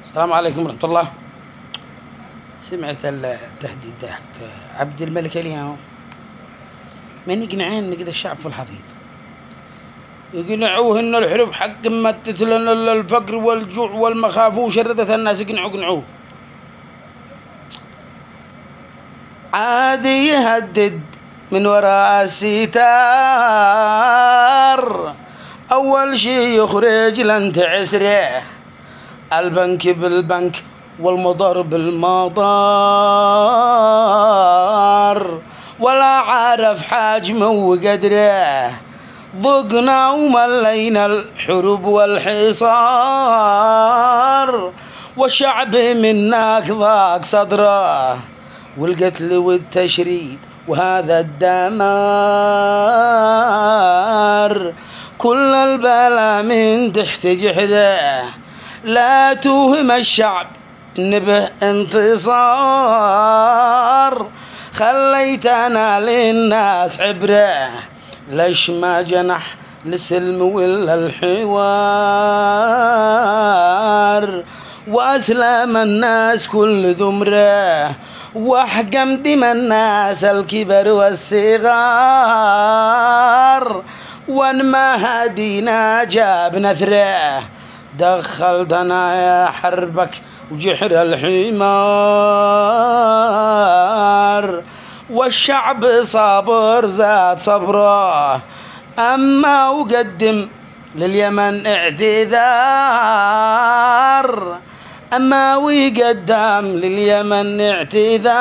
السلام عليكم ورحمة الله. سمعت التهديد حق عبد الملك اليوم من يقنعين كذا الشعب في الحضيض، يقنعوه ان الحرب حق متت لنا الفقر والجوع والمخافة وشردت الناس، يقنعوه عادي يهدد من وراء الستار. اول شي يخرج لن تعسره، البنك بالبنك والمضر بالمضار، ولا عارف حجمه وقدره. ضقنا وملينا الحروب والحصار، والشعب منك ضاق صدره، والقتل والتشريد وهذا الدمار. كل البلا من تحت جحده، لا توهم الشعب نبه انتصار. خليتنا للناس عبره، ليش ما جنح للسلم ولا الحوار. وأسلم الناس كل ذمره، واحكم دم الناس الكبر والصغار. وان ما هدينا جاب نثره، دخلتنا يا حربك وجحر الحمار. والشعب صابر زاد صبره، أما وقدم لليمن اعتذار. أما ويقدم لليمن اعتذار،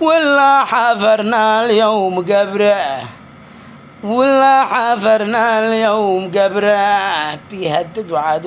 ولا حفرنا اليوم قبره، ولا حفرنا اليوم قبره. بيهدد وعاد